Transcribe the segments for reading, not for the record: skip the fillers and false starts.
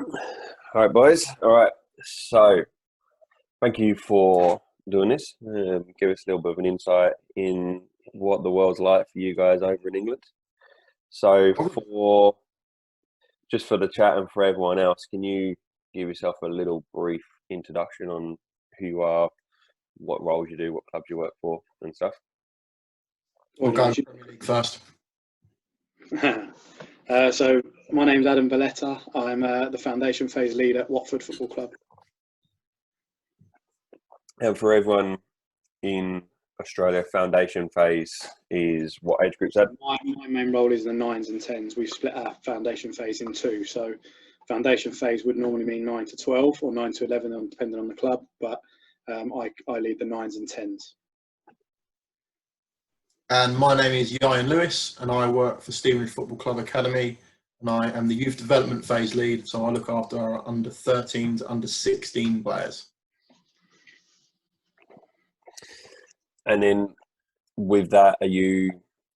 All right, boys. All right. So, thank you for doing this. Give us a little bit of an insight in what the world's like for you guys over in England. So, for the chat and for everyone else, can you give yourself a little brief introduction on who you are, what roles you do, what clubs you work for, and stuff? We'll go Premier League first. So my name's Adam Valletta. I'm the foundation phase lead at Watford Football Club. And for everyone in Australia, foundation phase is what age groups at? My main role is the 9s and 10s. We've split our foundation phase in two. So foundation phase would normally mean 9 to 12 or 9 to 11, depending on the club. But I lead the 9s and 10s. And my name is Ian Lewis, and I work for Stevenage Football Club Academy, and I am the youth development phase lead. So I look after our under 13 to under 16 players. And then with that, do you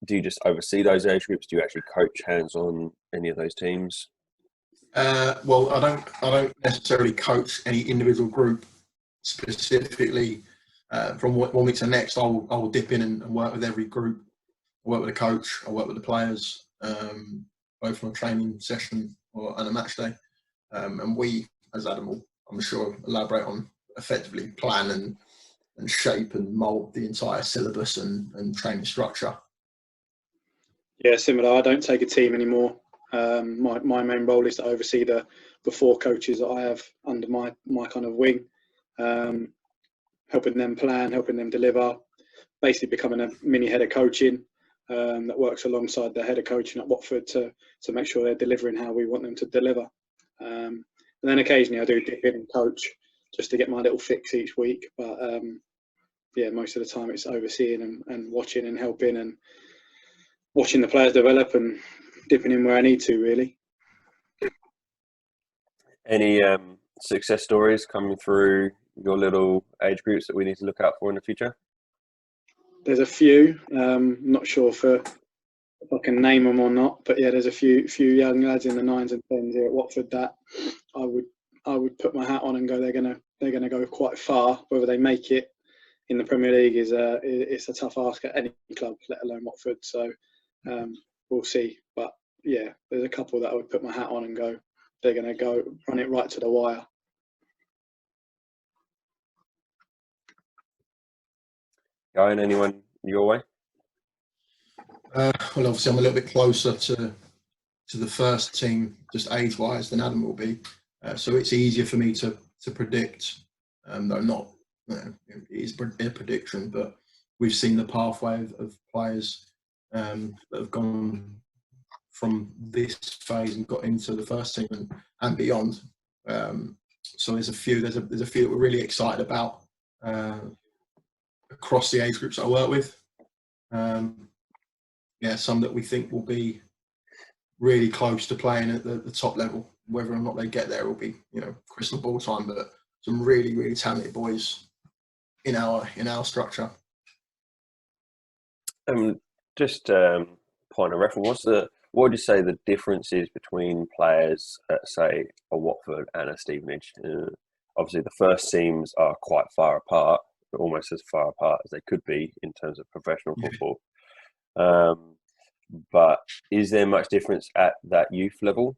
just oversee those age groups? Do you actually coach hands on any of those teams? Well, I don't necessarily coach any individual group specifically. From one week to the next, I will dip in and work with every group. I work with the coach. I work with the players, both on a training session and a match day. And we, as Adam will, I'm sure, elaborate on, effectively plan and shape and mould the entire syllabus and training structure. Yeah, similar. I don't take a team anymore. My main role is to oversee the 4 coaches that I have under my kind of wing. Helping them plan, helping them deliver, basically becoming a mini head of coaching that works alongside the head of coaching at Watford to make sure they're delivering how we want them to deliver. And then occasionally I do dip in and coach just to get my little fix each week. But yeah, most of the time it's overseeing and watching and helping and watching the players develop and dipping in where I need to, really. Any success stories coming through your little age groups that we need to look out for in the future? There's a few. Not sure if I can name them or not, but yeah, there's a few young lads in the 9s and 10s here at Watford that I would put my hat on and go. They're gonna go quite far. Whether they make it in the Premier League it's a tough ask at any club, let alone Watford. So we'll see. But yeah, there's a couple that I would put my hat on and go. They're gonna go run it right to the wire. Going anyone your way? Well, obviously I'm a little bit closer to the first team, just age-wise, than Adam will be. So it's easier for me to predict, though not, it is a prediction, but we've seen the pathway of players that have gone from this phase and got into the first team and beyond. So there's a few that we're really excited about across the age groups I work with. Some that we think will be really close to playing at the top level. Whether or not they get there will be, crystal ball time, but some really, really talented boys in our structure. Just point of reference, what would you say the difference is between players at, say, a Watford and a Stevenage? Obviously, the first teams are quite far apart, but almost as far apart as they could be in terms of professional football. But is there much difference at that youth level?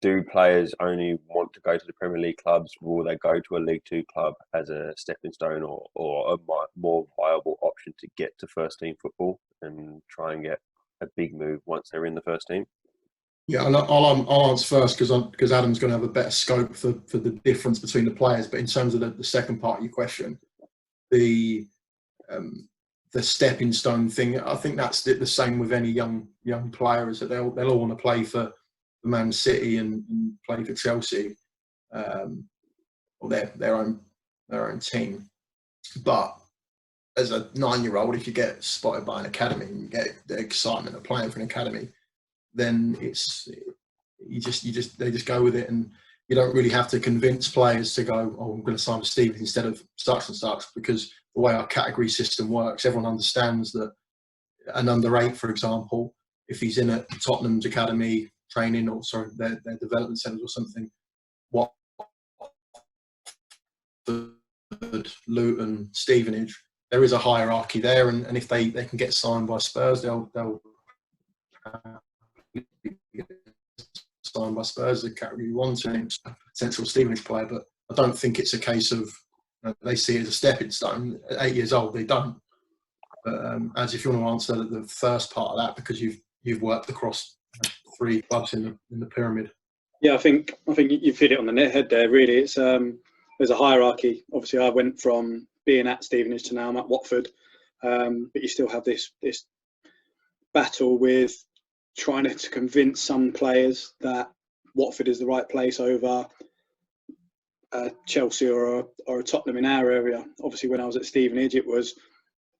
Do players only want to go to the Premier League clubs? Will they go to a League Two club as a stepping stone or a more viable option to get to first team football and try and get a big move once they're in the first team? Yeah, I'll answer first because Adam's going to have a better scope for the difference between the players. But in terms of the second part of your question, the stepping stone thing, I think that's the same with any young player, is that they'll all want to play for Man City and play for Chelsea, or their own team. But as a 9-year-old, if you get spotted by an academy and you get the excitement of playing for an academy, then they just go with it, and you don't really have to convince players to go, oh, I'm going to sign with Steve instead of such and such, because the way our category system works, everyone understands that an under 8, for example, if he's in at Tottenham's academy training, or their development centres or something, Luton, Stevenage, there is a hierarchy there, and if they can get signed by Spurs, they'll get signed by Spurs as a category 1 team, potential Stevenage player. But I don't think it's a case of they see it as a stepping stone. At 8 years old, they don't. But as if you want to answer the first part of that, because you've worked across 3 clubs in the pyramid. Yeah, I think you've hit it on the head there. Really, it's there's a hierarchy. Obviously, I went from being at Stevenage to now I'm at Watford, but you still have this battle with trying to convince some players that Watford is the right place over Chelsea or a Tottenham in our area. Obviously, when I was at Stevenage, it was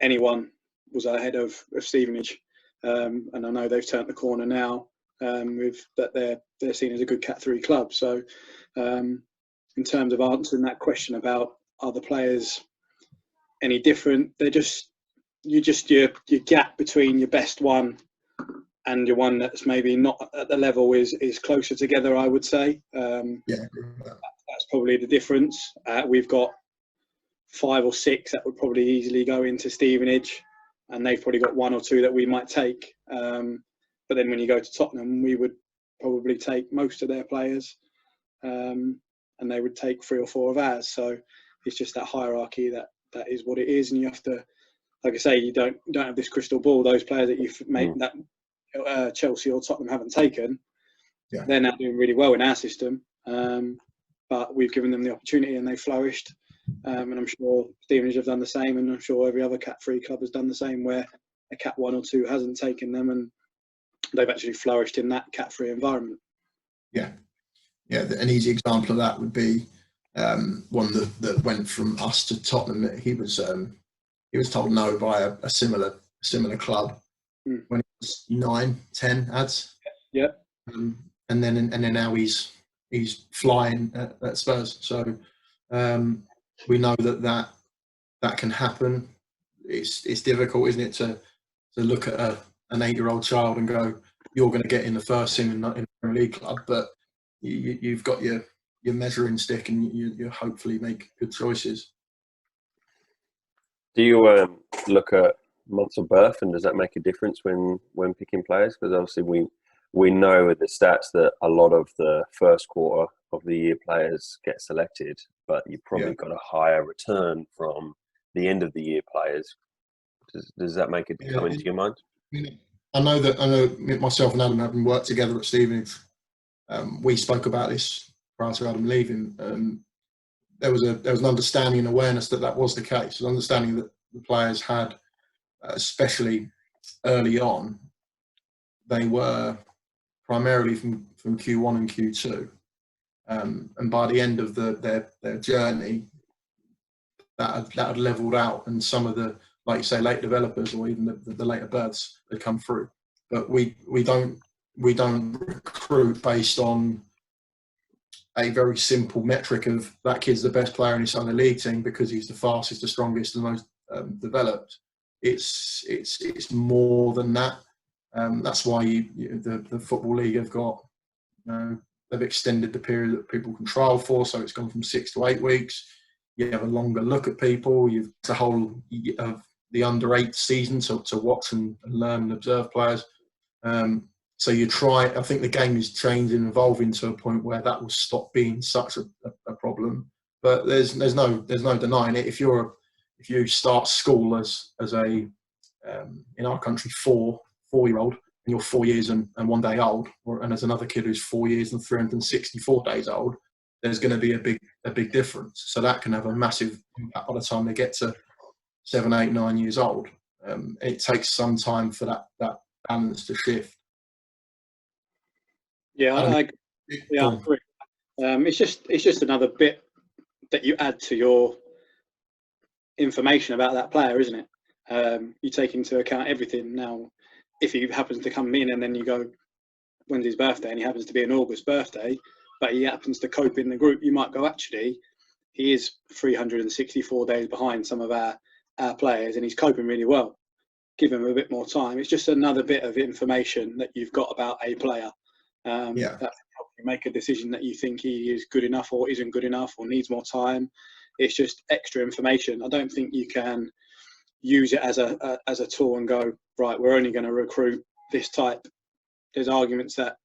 anyone was ahead of Stevenage, and I know they've turned the corner now with that they're seen as a good Cat 3 club. So, in terms of answering that question about are the players any different, they're just your gap between your best one and your one that's maybe not at the level is closer together, I would say. That's probably the difference. We've got 5 or 6 that would probably easily go into Stevenage, and they've probably got 1 or 2 that we might take. But then when you go to Tottenham, we would probably take most of their players, and they would take 3 or 4 of ours. So it's just that hierarchy that is what it is, and you have to, like I say, you don't have this crystal ball. Those players that you've made that Chelsea or Tottenham haven't taken, they're now doing really well in our system. But we've given them the opportunity and they flourished. And I'm sure Stevenage have done the same, and I'm sure every other Cat 3 club has done the same, where a Cat 1 or 2 hasn't taken them and they've actually flourished in that Cat 3 environment. Yeah, an easy example of that would be one that went from us to Tottenham. He was told no by a similar club when he was 9, 10 ads. Yeah. And then now he's flying at Spurs. So we know that can happen. It's difficult, isn't it, to look at an 8-year-old child and go, you're going to get in the first team in a Premier League club, but you've got your measuring stick, and you hopefully make good choices. Do you look at months of birth, and does that make a difference when picking players? Because obviously we know with the stats that a lot of the first quarter of the year players get selected, but you've probably got a higher return from the end of the year players. Does that make it come into your mind? I know myself and Adam, having worked together at Stevenage, we spoke about this prior to Adam leaving. There was an understanding and awareness that was the case, an understanding that the players had, especially early on, they were primarily from Q1 and Q2, and by the end of their journey, that had levelled out, and some of the, like you say, late developers or even the later births had come through. But we don't recruit based on a very simple metric of that kid's the best player in his Sunday league team because he's the fastest, the strongest, the most developed. It's more than that. That's why the Football League have got, they've extended the period that people can trial for, so it's gone from 6 to 8 weeks. You have a longer look at people. You've the whole of the under-8 season to watch and learn and observe players. So you try. I think the game is changing and evolving to a point where that will stop being such a problem. But there's no denying it. If you start school as a in our country 4-year-old, and you're 4 years and 1 day old, and there's another kid who's 4 years and 364 days old, there's going to be a big difference. So that can have a massive impact by the time they get to 7, 8, 9 years old. It takes some time for that balance to shift. Yeah, I agree. It's just another bit that you add to your information about that player, isn't it? You take into account everything. Now, if he happens to come in and then you go, when's his birthday, and he happens to be an August birthday, but he happens to cope in the group, you might go, actually, he is 364 days behind some of our players, and he's coping really well. Give him a bit more time. It's just another bit of information that you've got about a player. That can help you make a decision that you think he is good enough or isn't good enough or needs more time. It's just extra information. I don't think you can use it as a tool and go, right, we're only going to recruit this type. There's arguments that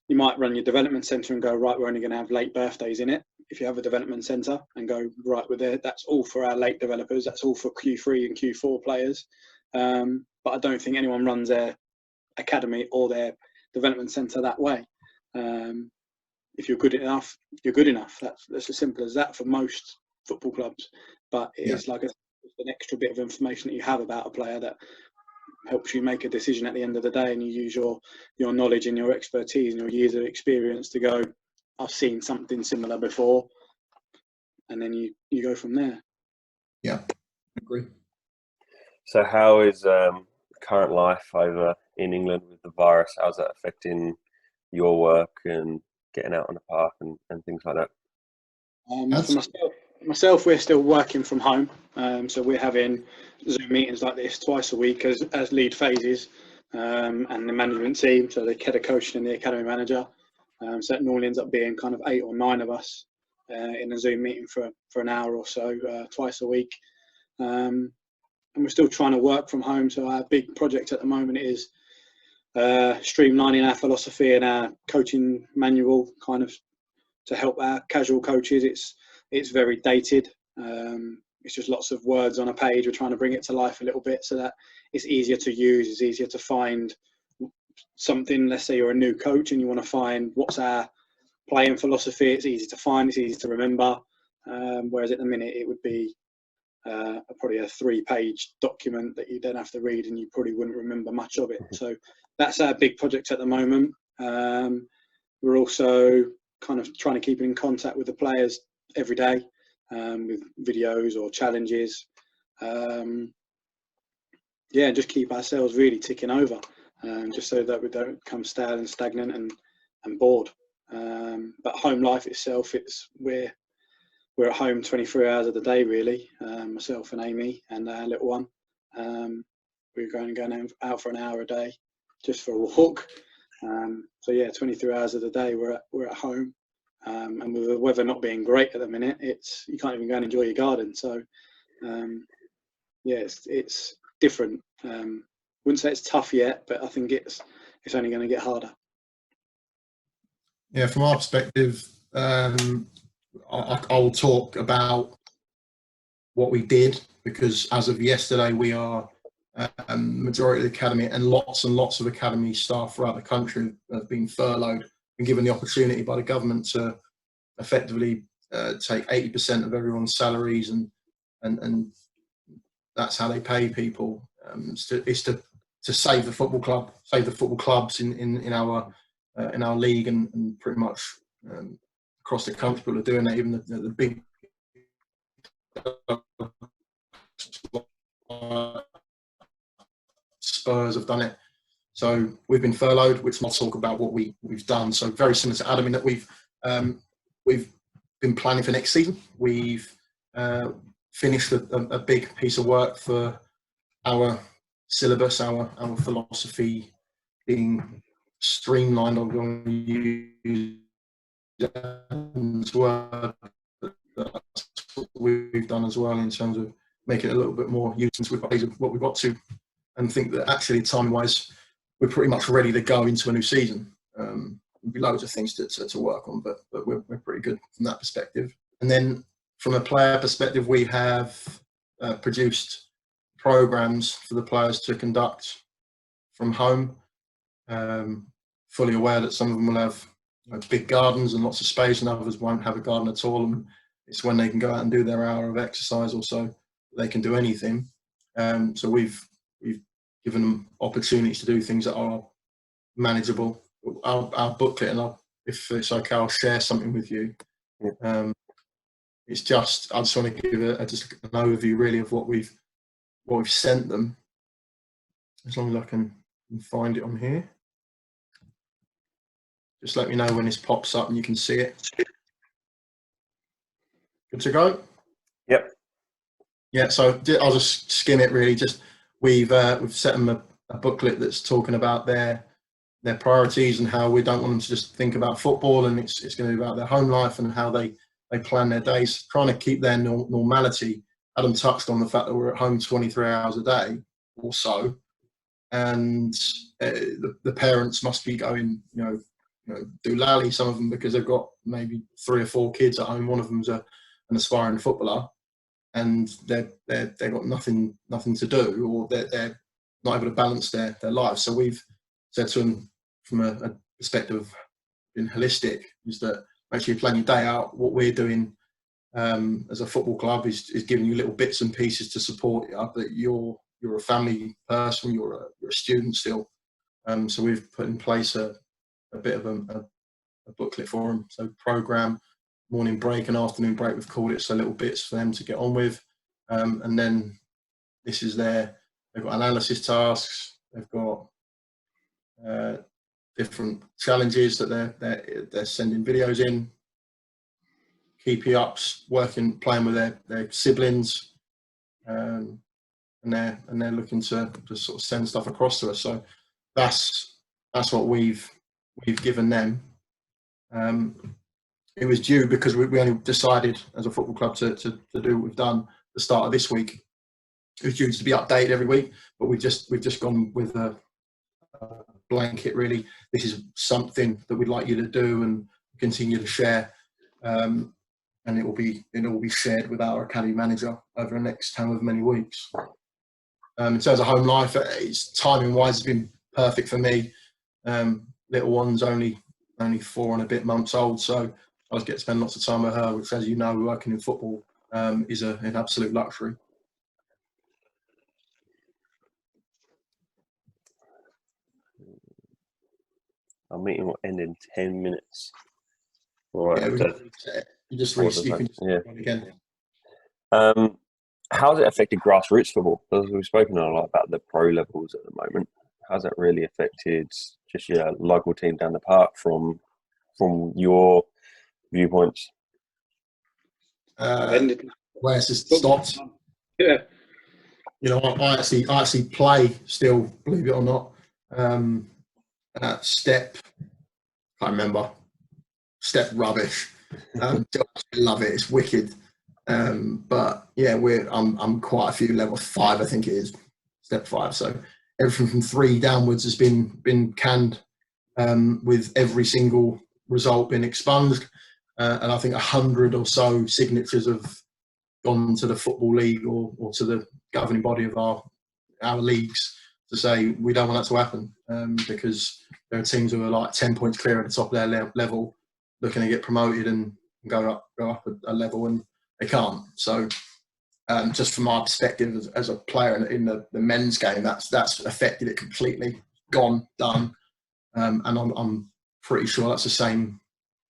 you might run your development centre and go, right, we're only going to have late birthdays in it. If you have a development centre and go, right, we're there, that's all for our late developers, that's all for Q3 and Q4 players. But I don't think anyone runs their academy or their development centre that way. If you're good enough, you're good enough. That's as simple as that for most football clubs. But it is like an extra bit of information that you have about a player that helps you make a decision at the end of the day, and you use your knowledge and your expertise and your years of experience to go, I've seen something similar before, and then you go from there. Yeah, I agree. So how is current life over in England with the virus? How's that affecting your work and getting out on the park and things like that? For myself, we're still working from home. So we're having Zoom meetings like this twice a week as lead phases, and the management team, so the head of coaching and the academy manager. So it normally ends up being kind of 8 or 9 of us in a Zoom meeting for an hour or so, twice a week. And we're still trying to work from home. So our big project at the moment is streamlining our philosophy and our coaching manual, kind of to help our casual coaches. It's very dated. It's just lots of words on a page. We're trying to bring it to life a little bit so that it's easier to use, it's easier to find something. Let's say you're a new coach and you want to find what's our playing philosophy. It's easy to find, it's easy to remember. Whereas at the minute it would be probably a 3-page document that you then have to read and you probably wouldn't remember much of it. So that's our big project at the moment. We're also kind of trying to keep in contact with the players every day with videos or challenges. Just keep ourselves really ticking over, just so that we don't become stale and stagnant and bored. But home life itself, we're at home 23 hours of the day really. Myself and Amy and our little one. We're going out for an hour a day just for a walk. 23 hours of the day we're at home. And with the weather not being great at the minute, you can't even go and enjoy your garden. So it's different. Wouldn't say it's tough yet, but I think it's only going to get harder. Yeah, from our perspective, I'll talk about what we did, because as of yesterday we are majority of the academy and lots of academy staff throughout the country have been furloughed and given the opportunity by the government to effectively take 80% of everyone's salaries, and that's how they pay people. It's to save the football club, save the football clubs in our league, and pretty much across the country people are doing that. Even the big Spurs have done it. So we've been furloughed, which I'll talk about what we've done. So very similar to Adam in that we've been planning for next season. We've finished a big piece of work for our syllabus, our philosophy being streamlined. I'm going to use as well. That's what we've done as well in terms of making it a little bit more useful with what we've got to, and think that actually time-wise we're pretty much ready to go into a new season. There'll be loads of things to work on, but we're pretty good from that perspective. And then from a player perspective, we have produced programs for the players to conduct from home. Fully aware that some of them will have big gardens and lots of space, and others won't have a garden at all. And it's when they can go out and do their hour of exercise or so they can do anything. So we've given them opportunities to do things that are manageable. Our booklet, and if it's okay, I'll share something with you. It's just, I just want to give just an overview really of what we've sent them, as long as I can find it on here. Just let me know when this pops up and you can see it. Good to go? Yep. Yeah, so I'll just skim it really. Just we've set them a booklet that's talking about their priorities and how we don't want them to just think about football, and it's going to be about their home life and how they they plan their days, trying to keep their normality. Adam touched on the fact that we're at home 23 hours a day or so, and the parents must be going, doolally, some of them, because they've got maybe 3 or 4 kids at home. One of them's an aspiring footballer, and they've got nothing to do, or they're not able to balance their lives. So we've said to them, from a perspective of being holistic, is that make sure you plan your day out. What we're doing as a football club is giving you little bits and pieces to support you, but you're a family person, you're a student still. So we've put in place a bit of a booklet for them. So program, morning break and afternoon break, we've called it, so little bits for them to get on with. And then this is they've got analysis tasks, they've got different challenges that they're sending videos in, keepy ups, playing with their siblings, and they're looking to sort of send stuff across to us. So that's what we've given them. It was due because we only decided as a football club to do what we've done at the start of this week. It was due to be updated every week, but we've just gone with a blanket, really. This is something that we'd like you to do and continue to share, and it will be shared with our academy manager over the next however many weeks. In terms of home life, it's timing wise has been perfect for me. Little one's only 4 and a bit months old, so I get to spend lots of time with her, which, as you know, working in football is an absolute luxury. Our meeting will end in 10 minutes. All right. Yeah, you can run again. How's it affected grassroots football? Because we've spoken a lot about the pro levels at the moment. How's that really affected just your local team down the park from your viewpoints? Where it's just stopped. Yeah. I actually play still, believe it or not. Step, can't remember. Step rubbish. I love it. It's wicked. But yeah, I'm quite a few level 5, I think it is. Step 5. So everything from 3 downwards has been canned, with every single result being expunged. And I think 100 or so signatures have gone to the Football League or to the governing body of our leagues to say we don't want that to happen, because there are teams who are like 10 points clear at the top of their level, looking to get promoted and go up a level, and they can't. So just from my perspective as a player in the men's game, that's affected it completely, gone, done. And I'm pretty sure that's the same.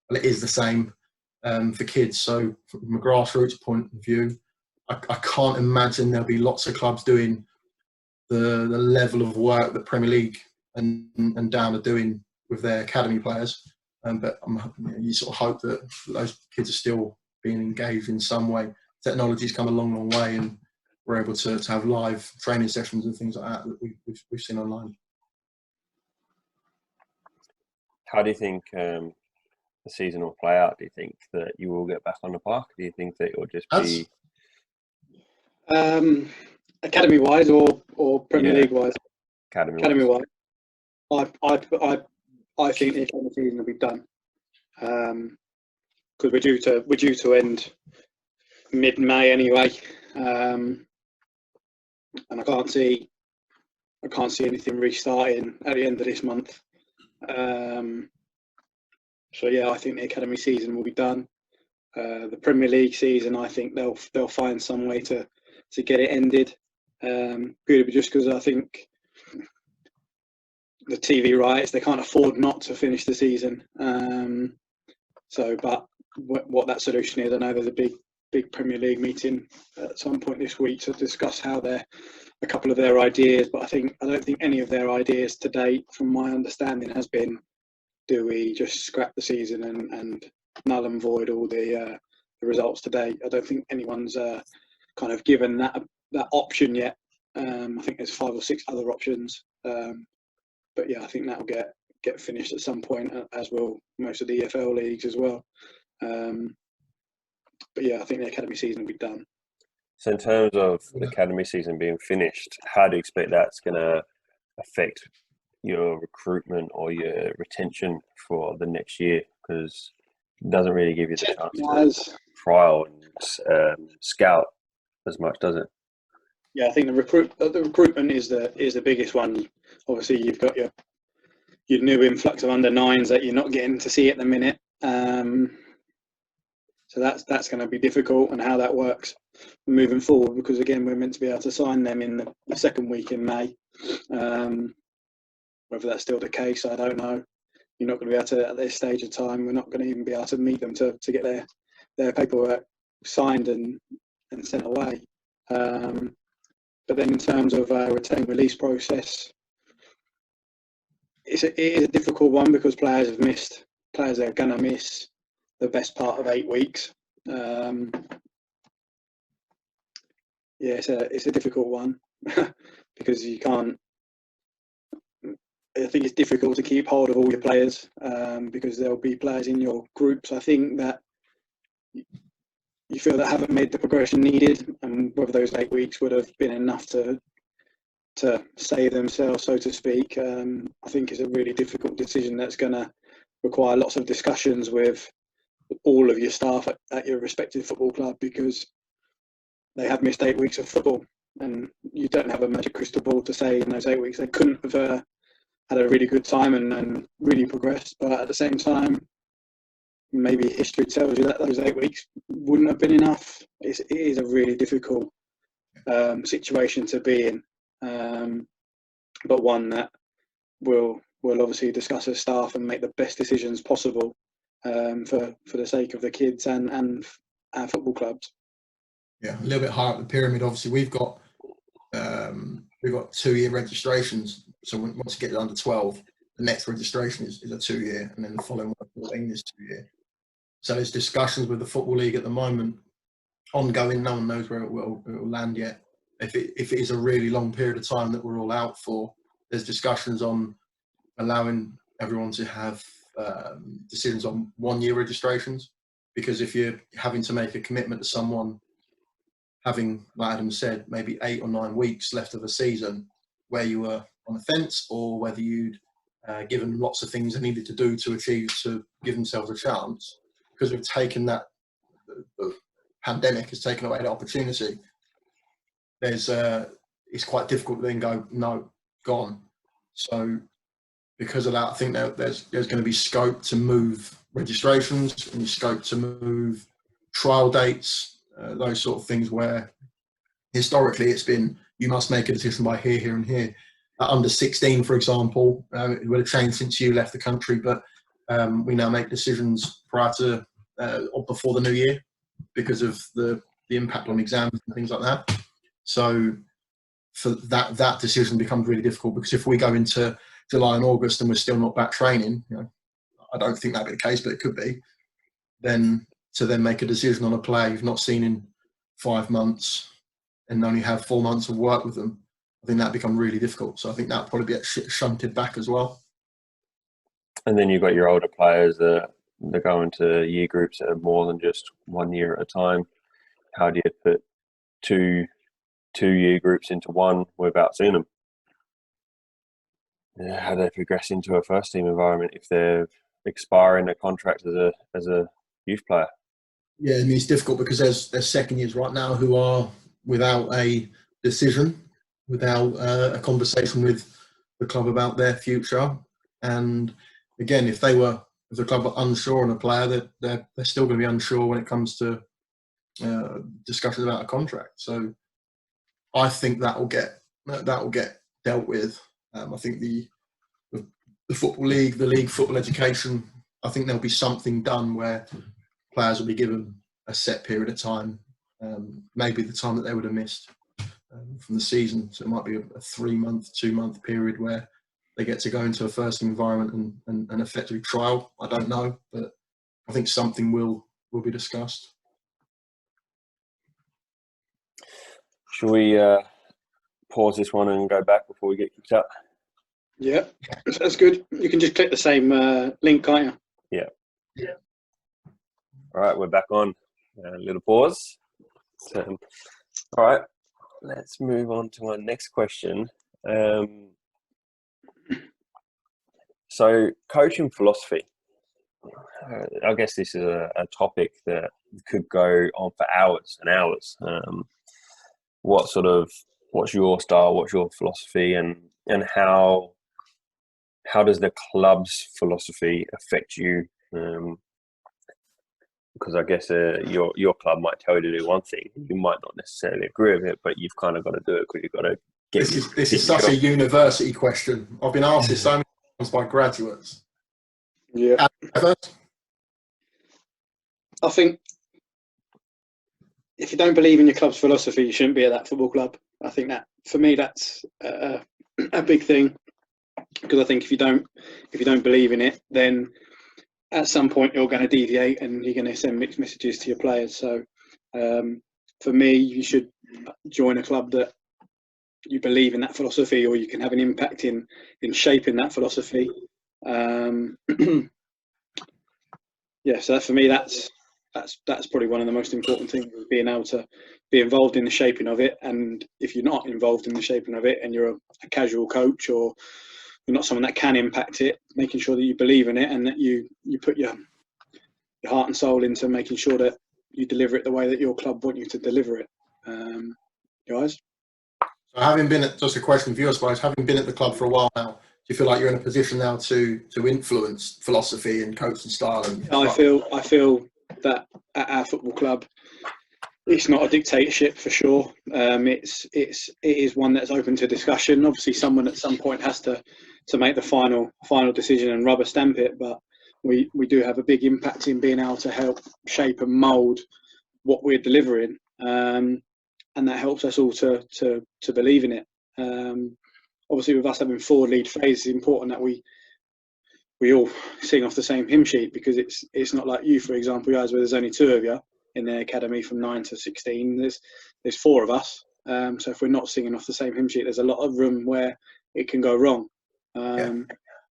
Well, it is the same for kids. So from a grassroots point of view, I can't imagine there'll be lots of clubs doing the level of work that Premier League and Down are doing with their academy players. But you sort of hope that those kids are still being engaged in some way. Technology's come a long, long way, and we're able to have live training sessions and things like that we've seen online. How do you think the season will play out? Do you think that you will get back on the park? Do you think that it will just be academy wise or Premier League wise? Academy wise, I think the academy season will be done, because we're due to end mid-May anyway, and I can't see anything restarting at the end of this month. So yeah, I think the academy season will be done. The Premier League season, I think they'll find some way to get it ended. Purely just because I think the TV rights, they can't afford not to finish the season. But what that solution is, I know there's a big Premier League meeting at some point this week to discuss how a couple of their ideas. But I don't think any of their ideas to date, from my understanding, has been, do we just scrap the season and null and void all the results to date? I don't think anyone's kind of given that option yet. I think there's 5 or 6 other options. But yeah, I think that will get finished at some point, as will most of the EFL leagues as well. But yeah, I think the academy season will be done. So in terms of the academy season being finished, how do you expect that's going to affect your recruitment or your retention for the next year? Because it doesn't really give you the chance to trial and scout as much, does it? Yeah, I think the recruitment is the biggest one. Obviously, you've got your new influx of under-9s that you're not getting to see at the minute. So that's going to be difficult, and how that works moving forward, because again, we're meant to be able to sign them in the second week in May. Whether that's still the case, I don't know. You're not going to be able to, at this stage of time, we're not going to even be able to meet them to get their paperwork signed and sent away. But then in terms of retain release process, it is a difficult one, because players are going to miss the best part of 8 weeks. Yeah, it's a difficult one because you can't. I think it's difficult to keep hold of all your players because there'll be players in your groups, I think, that you feel that haven't made the progression needed, and whether those 8 weeks would have been enough to save themselves, so to speak. I think it's a really difficult decision that's going to require lots of discussions with all of your staff at your respective football club, because they have missed 8 weeks of football, and you don't have a magic crystal ball to say in those 8 weeks they couldn't have had a really good time and really progressed. But at the same time, maybe history tells you that those 8 weeks wouldn't have been enough. It is a really difficult situation to be in, but one that we'll obviously discuss as staff and make the best decisions possible for the sake of the kids and our football clubs. Yeah, a little bit higher up the pyramid. Obviously, we've got 2-year registrations. So once you get under 12, the next registration is a 2-year, and then the following one is 2-year. So there's discussions with the Football League at the moment, ongoing. No one knows where it will land yet. If it is a really long period of time that we're all out for, there's discussions on allowing everyone to have decisions on 1-year registrations, because if you're having to make a commitment to someone, having, like Adam said, maybe 8 or 9 weeks left of a season where you were on the fence, or whether you'd given lots of things they needed to do to give themselves a chance, because we've taken that, the pandemic has taken away the opportunity. It's quite difficult to then go, no, gone. So because of that, I think there's going to be scope to move registrations and scope to move trial dates, those sort of things, where historically it's been, you must make a decision by here, here and here. Under 16, for example, it would have changed since you left the country, but we now make decisions prior to or before the new year because of the impact on exams and things like that. So for that decision becomes really difficult, because if we go into July and August and we're still not back training, I don't think that'd be the case, but it could be, then to then make a decision on a player you've not seen in 5 months and only have 4 months of work with them, I think that become really difficult. So I think that'll probably get shunted back as well. And then you've got your older players that go into year groups that are more than just 1 year at a time. How do you put two year groups into one without seeing them? How do they progress into a first team environment if they're expiring a contract as a youth player? Yeah, I mean, it's difficult because there's second years right now who are without a decision, without a conversation with the club about their future. And again, if the club are unsure on a player, they're still going to be unsure when it comes to discussions about a contract. So I think that will get dealt with. I think the Football League, the league football education, I think there'll be something done where players will be given a set period of time, maybe the time that they would have missed from the season. So it might be a 3-month, 2-month period where they get to go into a first team environment and effectively trial. I don't know, but I think something will be discussed. Should we pause this one and go back before we get kicked out? Yeah, that's good. You can just click the same link, can't you? Yeah. All right, we're back on. A little pause. All right, let's move on to our next question. So, coaching philosophy. I guess this is a topic that could go on for hours and hours. What's your style? What's your philosophy? And how does the club's philosophy affect you? Because I guess your club might tell you to do one thing. You might not necessarily agree with it, but you've kind of got to do it because you've got to get. This is such a university question. I've been asked this so many times by graduates. Yeah. I think if you don't believe in your club's philosophy, you shouldn't be at that football club. I think that, for me, that's a big thing, because I think if you don't believe in it, then at some point you're going to deviate and you're going to send mixed messages to your players. So for me, you should join a club that you believe in that philosophy, or you can have an impact in shaping that philosophy. So for me, that's probably one of the most important things, is being able to be involved in the shaping of it. And if you're not involved in the shaping of it, and you're a casual coach, or you're not someone that can impact it, making sure that you believe in it and that you put your heart and soul into making sure that you deliver it the way that your club want you to deliver it. Guys? So having been at, just a question for you, I suppose, having been at the club for a while now, do you feel like you're in a position now to influence philosophy and coaching style? I feel that at our football club, it's not a dictatorship for sure. It is one that's open to discussion. Obviously, someone at some point has to make the final decision and rubber stamp it. But we do have a big impact in being able to help shape and mould what we're delivering, and that helps us all to believe in it. Obviously, with us having 4 lead phases, it's important that we all sing off the same hymn sheet, because it's not like you, for example, guys, where there's only 2 of you in the academy from 9 to 16. There's 4 of us. So if we're not singing off the same hymn sheet, there's a lot of room where it can go wrong.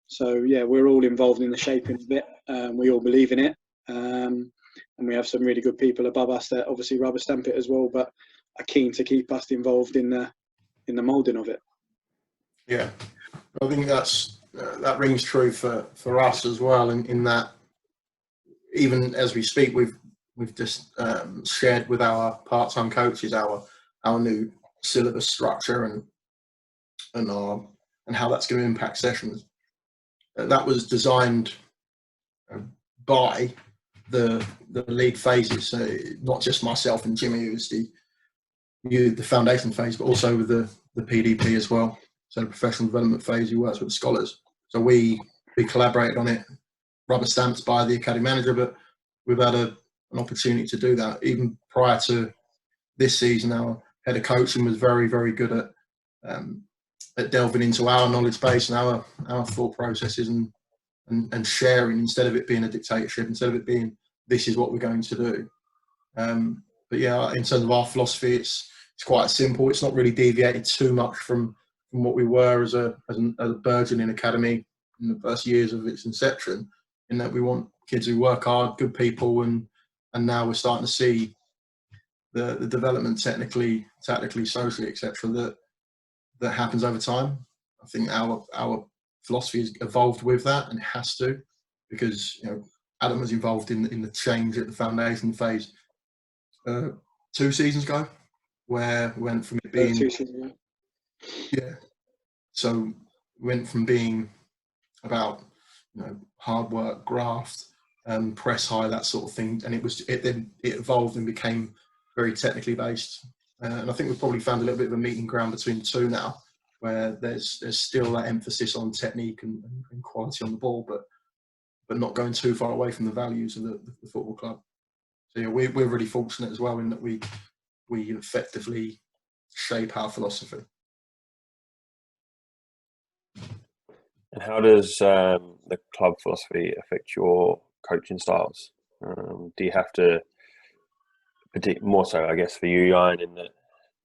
So we're all involved in the shaping of it. We all believe in it, and we have some really good people above us that obviously rubber stamp it as well, but are keen to keep us involved in the moulding of it. Yeah, I think that rings true for us as well. In that, even as we speak, we've just shared with our part-time coaches our new syllabus structure and how that's going to impact sessions. That was designed by the lead phases, so not just myself and Jimmy, who's the foundation phase, but also with the PDP as well. So the professional development phase, who works with the scholars. So we collaborated on it, rubber stamped by the academy manager, but we've had an opportunity to do that. Even prior to this season, our head of coaching was very, very good at delving into our knowledge base and our thought processes and sharing, instead of it being a dictatorship, instead of it being, this is what we're going to do. But yeah, in terms of our philosophy, it's quite simple. It's not really deviated too much from what we were as a burgeoning academy in the first years of its inception, in that we want kids who work hard, good people, and now we're starting to see the development technically, tactically, socially, etc. that happens over time. I think our philosophy has evolved with that, and it has to, because Adam was involved in the change at the foundation phase 2 seasons ago, where we went from it being 2 seasons. So went from being about hard work, graft, press high, that sort of thing, and it evolved and became very technically based. And I think we've probably found a little bit of a meeting ground between the 2 now, where there's still that emphasis on technique and quality on the ball, but not going too far away from the values of the football club. So yeah, we're really fortunate as well in that we effectively shape our philosophy. And how does the club philosophy affect your coaching styles? Do you have to, more so, I guess, for you, Ian, in that,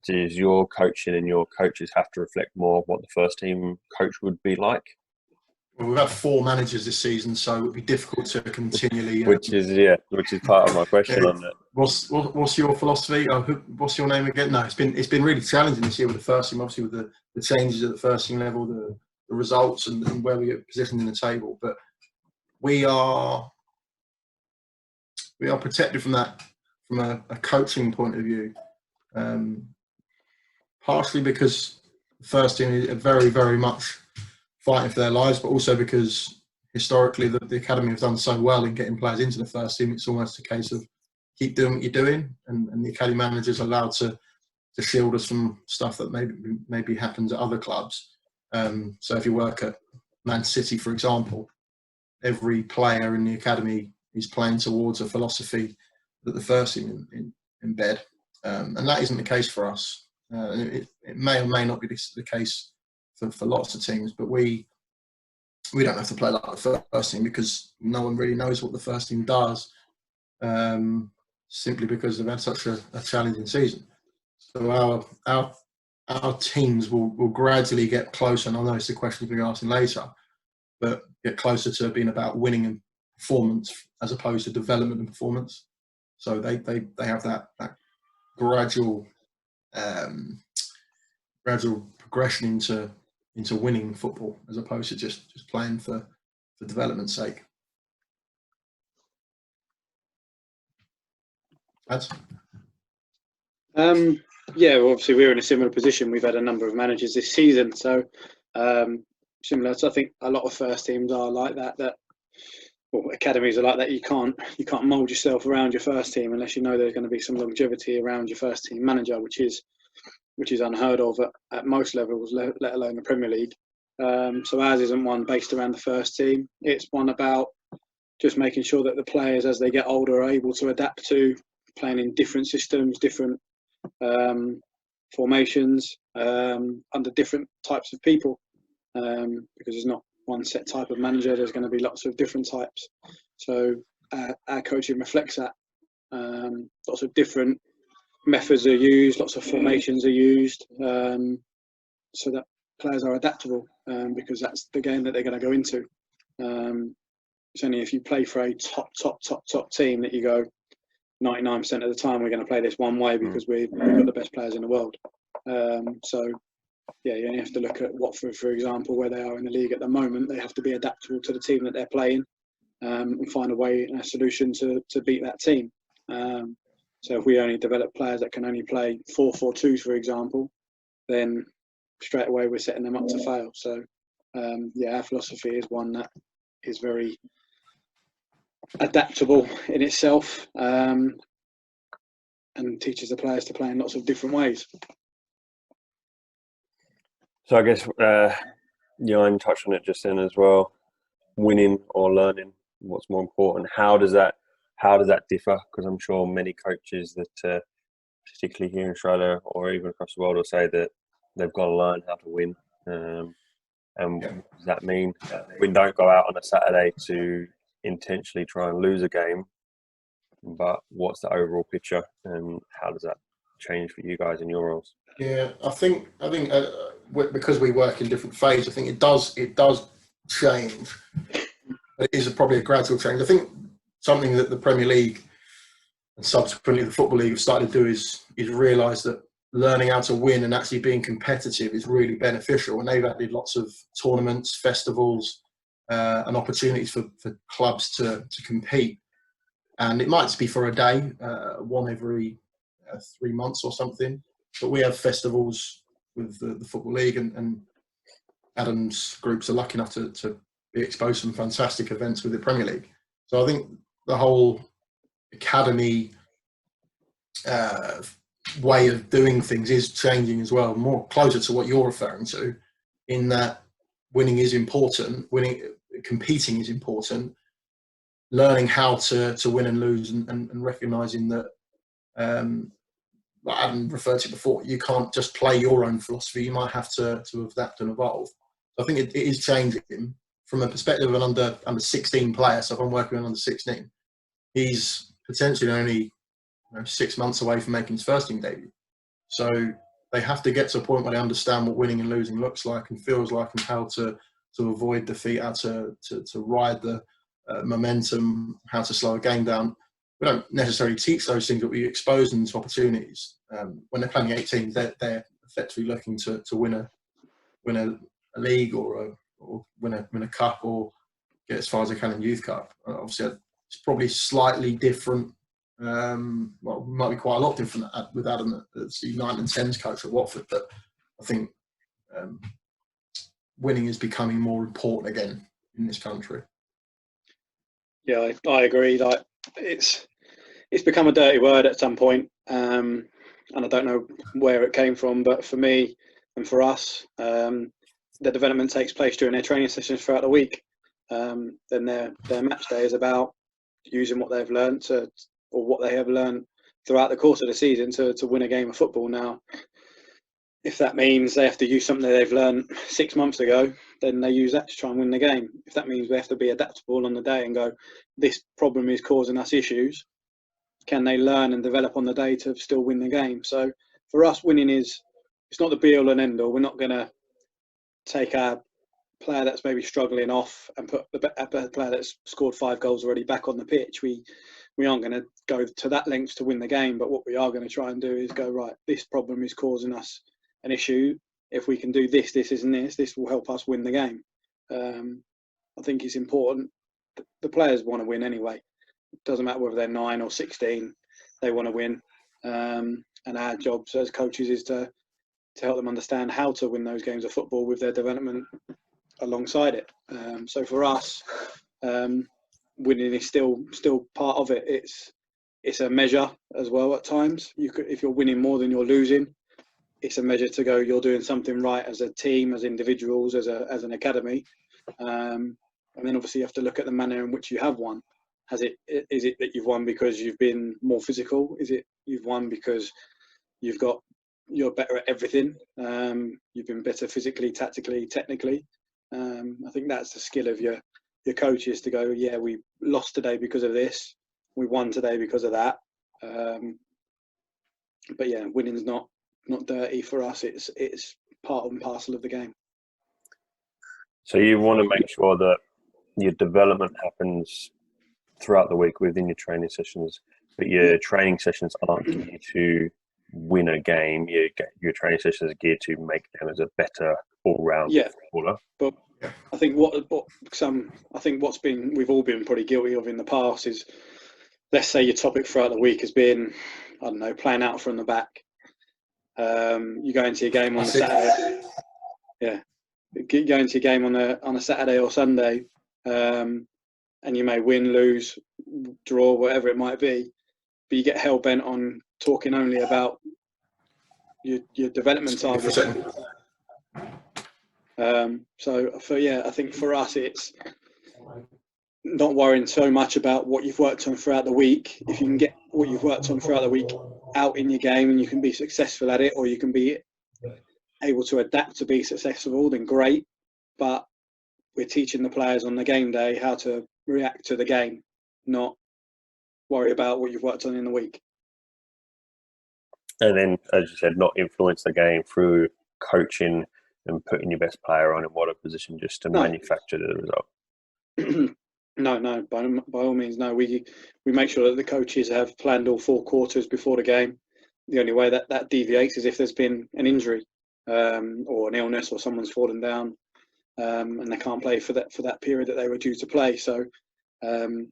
does your coaching and your coaches have to reflect more of what the first team coach would be like? Well, we've had 4 managers this season, so it would be difficult to continually. Which is part of my question on that. What's your philosophy? What's your name again? No, it's been really challenging this year with the first team, obviously with the changes at the first team level, the results and where we get positioned in the table. But we are protected from that from a coaching point of view, partially because the first team are very, very much fighting for their lives, but also because historically the academy have done so well in getting players into the first team. It's almost a case of keep doing what you're doing, and the academy managers are allowed to shield us from stuff that maybe happens at other clubs. So if you work at Man City, for example, every player in the academy is playing towards a philosophy that the first team embed, and that isn't the case for us. It may or may not be the case for lots of teams, but we don't have to play like the first team because no one really knows what the first team does, simply because they've had such a challenging season. So our teams will gradually get closer, and I know it's a question we'll be asking later, but get closer to being about winning and performance as opposed to development and performance. So they have that gradual progression into winning football as opposed to just playing for development's sake. Ads? Yeah, well, obviously we're in a similar position. We've had a number of managers this season, so similar. So I think a lot of first teams are like that. Well, academies are like that. You can't mould yourself around your first team unless you know there's going to be some longevity around your first team manager, which is unheard of at most levels, let alone the Premier League. So ours isn't one based around the first team. It's one about just making sure that the players, as they get older, are able to adapt to playing in different systems, different formations, under different types of people, because there's not one set type of manager. There's going to be lots of different types. So our coaching reflects that. Lots of different methods are used, lots of formations are used, so that players are adaptable, because that's the game that they're going to go into. It's only if you play for a top team that you go 99% of the time we're going to play this one way because we've got the best players in the world. So yeah, you only have to look at Watford, for example, where they are in the league at the moment. They have to be adaptable to the team that they're playing, and find a way and a solution to beat that team. So if we only develop players that can only play 4-4-2, for example, then straight away we're setting them up to fail. So yeah, our philosophy is one that is very adaptable in itself, and teaches the players to play in lots of different ways. So I guess Jan touched on it just then as well. Winning or learning, what's more important? How does that differ? Because I'm sure many coaches that, particularly here in Australia or even across the world, will say that they've got to learn how to win. And what does that mean? We don't go out on a Saturday to intentionally try and lose a game, but what's the overall picture, and how does that change for you guys in your roles? Yeah, I think because we work in different phases, I think it does change. It is probably a gradual change. I think something that the Premier League and subsequently the Football League have started to do is realise that learning how to win and actually being competitive is really beneficial. And they've added lots of tournaments, festivals, and opportunities for clubs to compete. And it might just be for a day, one every 3 months or something. But we have festivals with the Football League, and Adam's groups are lucky enough to be exposed to some fantastic events with the Premier League. So I think the whole academy way of doing things is changing as well, more closer to what you're referring to, in that winning is important, competing is important, learning how to win and lose, and recognising that, like Adam referred to before, you can't just play your own philosophy. You might have to adapt and evolve. So I think it is changing from a perspective of an under 16 player. So if I'm working on under 16, he's potentially only 6 months away from making his first team debut. So they have to get to a point where they understand what winning and losing looks like and feels like, and how to avoid defeat, how to ride the momentum, how to slow a game down. We don't necessarily teach those things, but we expose them to opportunities. When they're playing 18s, they're effectively looking to win a league or win a cup or get as far as they can in youth cup. Obviously, it's probably slightly different. Well, it might be quite a lot different with Adam as the U19s coach at Watford, but I think winning is becoming more important again in this country. Yeah, I agree. Like it's become a dirty word at some point, and I don't know where it came from. But for me and for us, the development takes place during their training sessions throughout the week. Then their match day is about using what they've learned or what they have learned throughout the course of the season to win a game of football. Now, if that means they have to use something they've learned 6 months ago, then they use that to try and win the game. If that means we have to be adaptable on the day and go, this problem is causing us issues, can they learn and develop on the day to still win the game? So for us, winning it's not the be all and end all. We're not going to take our player that's maybe struggling off and put the player that's scored 5 goals already back on the pitch. We aren't going to go to that length to win the game, but what we are going to try and do is go, right, this problem is causing us an issue. If we can do this and this will help us win the game. I think it's important. The players want to win anyway. It doesn't matter whether they're 9 or 16, they want to win. And our jobs as coaches is to help them understand how to win those games of football with their development alongside it. So for us, winning is still part of it. It's a measure as well at times. If you're winning more than you're losing, it's a measure to go, you're doing something right as a team, as individuals, as an academy. And then obviously you have to look at the manner in which you have won. Is it that you've won because you've been more physical? Is it you've won because you're better at everything? You've been better physically, tactically, technically. I think that's the skill of your coaches to go, yeah, we lost today because of this. We won today because of that. But yeah, winning's not dirty for us. It's part and parcel of the game. So you want to make sure that your development happens throughout the week within your training sessions, but your training sessions aren't geared to win a game. Your training sessions are geared to make them as a better all-round footballer. But I think we've all been pretty guilty of in the past is, let's say your topic throughout the week has been, I don't know, playing out from the back. You go into your game on a Saturday. Yeah, you go into your game on a Saturday or Sunday, and you may win, lose, draw, whatever it might be, but you get hell bent on talking only about your development targets. I think for us it's not worrying so much about what you've worked on throughout the week. If you can get what you've worked on throughout the week out in your game and you can be successful at it, or you can be able to adapt to be successful, then great. But we're teaching the players on the game day how to react to the game, not worry about what you've worked on in the week. And then, as you said, not influence the game through coaching and putting your best player on in what a position just to manufacture the result. No, by all means, no. We make sure that the coaches have planned all 4 quarters before the game. The only way that deviates is if there's been an injury or an illness, or someone's fallen down and they can't play for that period that they were due to play. So the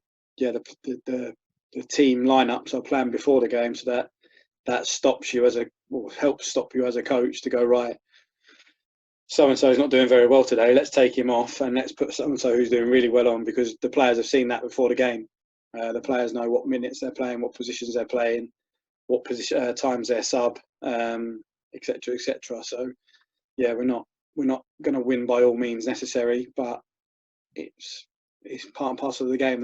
team lineups are planned before the game, so that stops you helps stop you as a coach to go, right, so and so is not doing very well today, let's take him off and let's put so and so who's doing really well on, because the players have seen that before the game. The players know what minutes they're playing, what positions they're playing, what position times they're sub, etc., etc. So yeah, we're not going to win by all means necessary, but it's part and parcel of the game.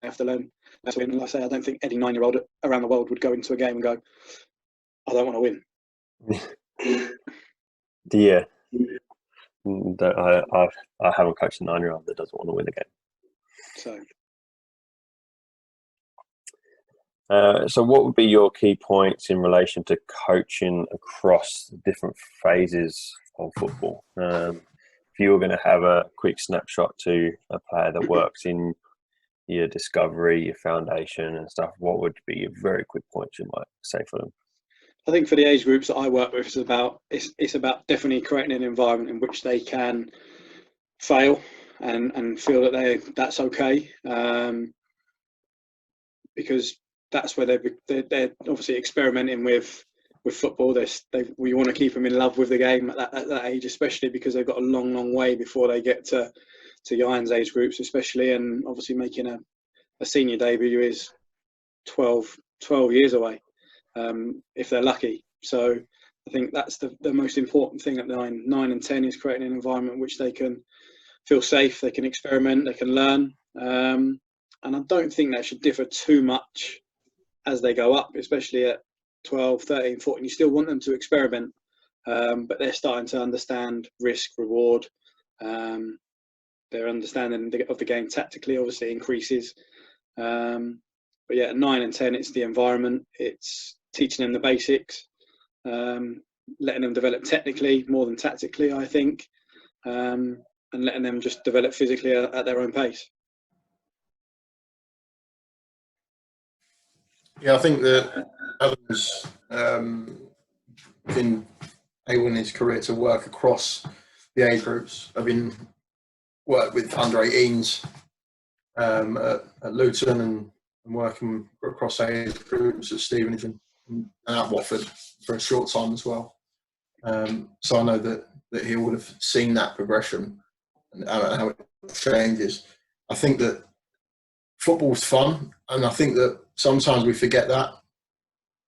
They have to learn. That's when, like I say, I don't think any 9-year-old around the world would go into a game and go, I don't want to win. Yeah, I haven't coached a 9-year-old that doesn't want to win a game. So what would be your key points in relation to coaching across different phases of football. If you were going to have a quick snapshot to a player that works in your discovery, your foundation and stuff, what would be your very quick points you might say for them? I think for the age groups that I work with, it's about definitely creating an environment in which they can fail and feel that that's okay, because that's where they're obviously experimenting with football. We want to keep them in love with the game at that age, especially because they've got a long way before they get to Iron's age groups, especially, and obviously making a senior debut is 12 years away, if they're lucky. So I think that's the most important thing at 9 and 10 is creating an environment in which they can feel safe, they can experiment, they can learn. And I don't think that should differ too much as they go up, especially at 12, 13, 14. You still want them to experiment, but they're starting to understand risk, reward. Their understanding of the game tactically obviously increases. But yeah, at 9 and 10, it's the environment. It's teaching them the basics, letting them develop technically more than tactically, I think, and letting them just develop physically at their own pace. Yeah, I think that Adam's been able in his career to work across the age groups. I've been worked with under 18s at Luton and working across age groups at Stevenage and at Watford for a short time as well. So I know that he would have seen that progression and how it changes. I think that football's fun, and I think that sometimes we forget that.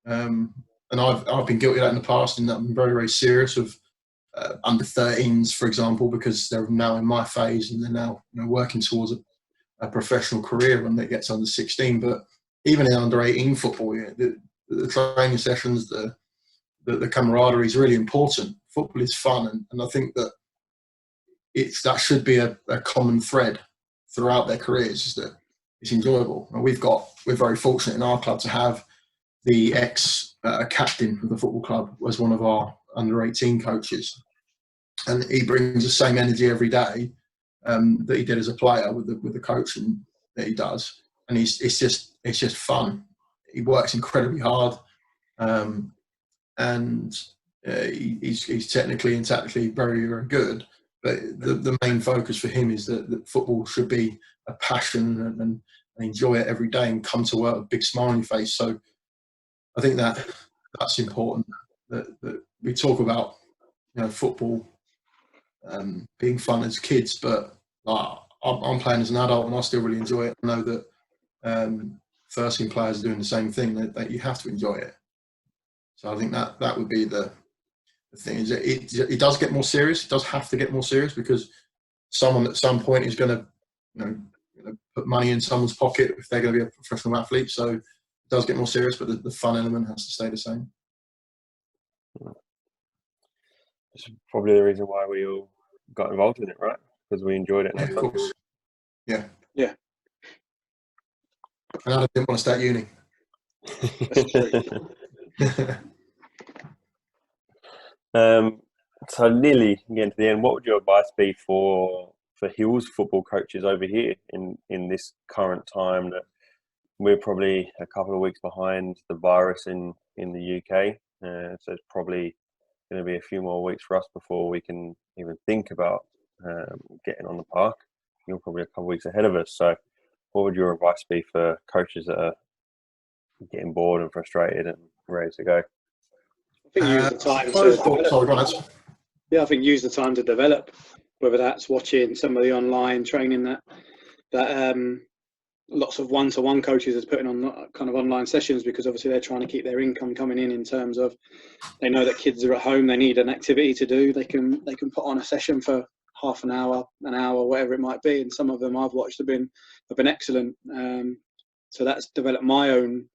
And I've been guilty of that in the past, and I'm very, very serious of under 13s, for example, because they're now in my phase and they're now working towards a professional career when they get to under 16. But even in under 18 football, the training sessions, the camaraderie is really important. Football is fun, and I think that that should be a common thread throughout their careers, is that it's enjoyable. And we're very fortunate in our club to have the ex-captain of the football club as one of our under 18 coaches, and he brings the same energy every day that he did as a player with the coaching that he does, and it's just fun. He works incredibly hard, and he's technically and tactically very, very good. But the main focus for him is that football should be a passion and enjoy it every day and come to work with a big smile on your face. So I think that's important. That we talk about football being fun as kids, but I'm playing as an adult and I still really enjoy it. I know that first team players are doing the same thing, that you have to enjoy it. So I think that would be the thing. Is it does get more serious. It does have to get more serious, because someone at some point is going to put money in someone's pocket if they're going to be a professional athlete. So it does get more serious, but the fun element has to stay the same. It's probably the reason why we all got involved in it, right? Because we enjoyed it. Of course. Yeah. Yeah. And I didn't want to start uni. That's true. So nearly getting to the end, what would your advice be for Hills football coaches over here in this current time that we're probably a couple of weeks behind the virus in the UK? So it's probably going to be a few more weeks for us before we can even think about getting on the park. You're probably a couple of weeks ahead of us. So what would your advice be for coaches that are getting bored and frustrated and ready to go? I think use the time I think use the time to develop, whether that's watching some of the online training that lots of one-to-one coaches are putting on kind of online sessions, because obviously they're trying to keep their income coming in terms of they know that kids are at home, they need an activity to do. They can put on a session for half an hour, whatever it might be, and some of them I've watched have been excellent. So that's developed my own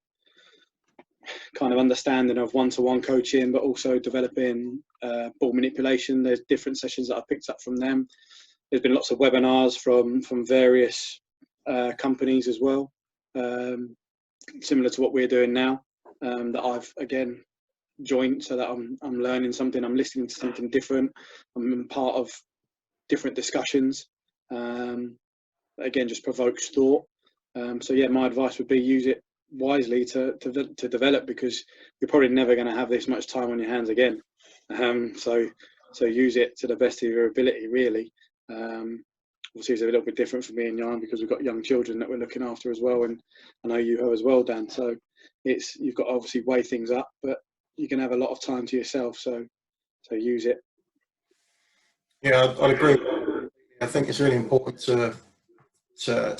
kind of understanding of one-to-one coaching, but also developing ball manipulation. There's different sessions that I've picked up from them. There's been lots of webinars from various companies as well, similar to what we're doing now, that I've again joint, so that I'm learning something, I'm listening to something different, I'm part of different discussions. Again, just provokes thought. So yeah, my advice would be use it wisely to develop, because you're probably never going to have this much time on your hands again. So use it to the best of your ability, really. Obviously, it's a little bit different for me and Jan, because we've got young children that we're looking after as well, and I know you have as well, Dan. So you've got to obviously weigh things up, but you can have a lot of time to yourself. So use it. Yeah, I'd agree. I think it's really important to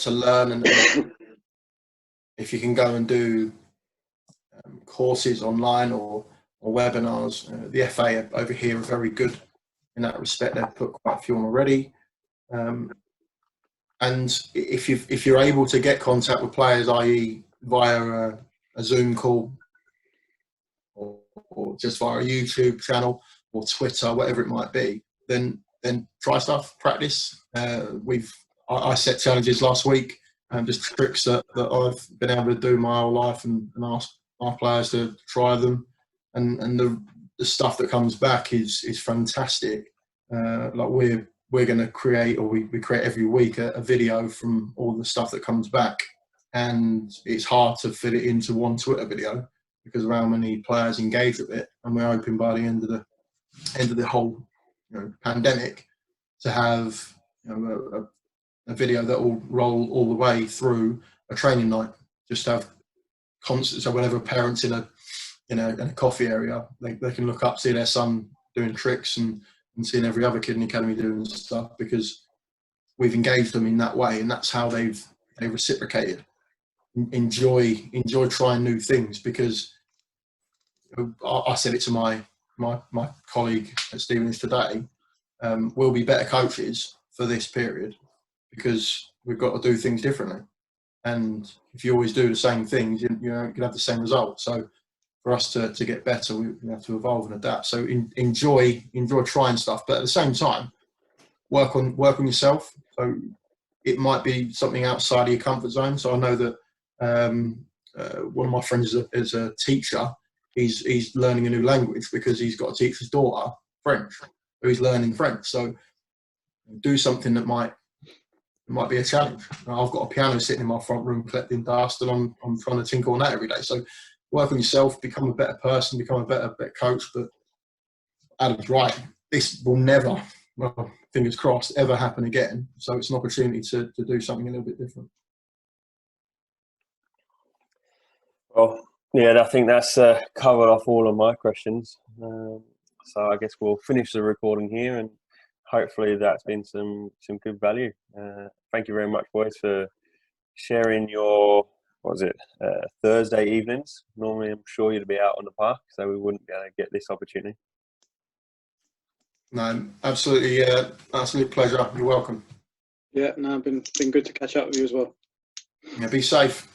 learn, and if you can go and do courses online or webinars, the FA over here are very good in that respect. They've put quite a few on already. And if you're able to get contact with players, i.e. via a Zoom call or just via a YouTube channel or Twitter, whatever it might be, then try stuff, practice. I set challenges last week, just tricks that I've been able to do my whole life, and ask our players to try them, and the stuff that comes back is fantastic. Like we're going to create, or we create every week a video from all the stuff that comes back, and it's hard to fit it into one Twitter video because of how many players engage with it. And we're hoping by the end of the whole pandemic to have a video that will roll all the way through a training night. Just have constant, so whenever a parent's in a coffee area, they can look up, see their son doing tricks, and seeing every other kid in the academy doing stuff, because we've engaged them in that way, and that's how they've reciprocated. Enjoy trying new things, because I said it to my colleague at Stevenage today. We'll be better coaches for this period because we've got to do things differently. And if you always do the same things, you're going to have the same result. So for us to get better, we have to evolve and adapt. So enjoy trying stuff, but at the same time, work on yourself. So it might be something outside of your comfort zone. So I know that one of my friends is a teacher. He's learning a new language because he's got to teach his daughter French. So he's learning French. So do something that might be a challenge. I've got a piano sitting in my front room collecting dust, and I'm trying to tinkle on that every day. So work on yourself, become a better person, become a better coach. But Adam's right. This will never, well, fingers crossed, ever happen again. So it's an opportunity to do something a little bit different. Well, yeah, I think that's covered off all of my questions. So I guess we'll finish the recording here, and hopefully that's been some good value. Thank you very much, boys, for sharing your, Thursday evenings. Normally I'm sure you'd be out on the park, so we wouldn't get this opportunity. No, absolutely, absolute pleasure. You're welcome. Yeah, no, been good to catch up with you as well. Yeah, be safe.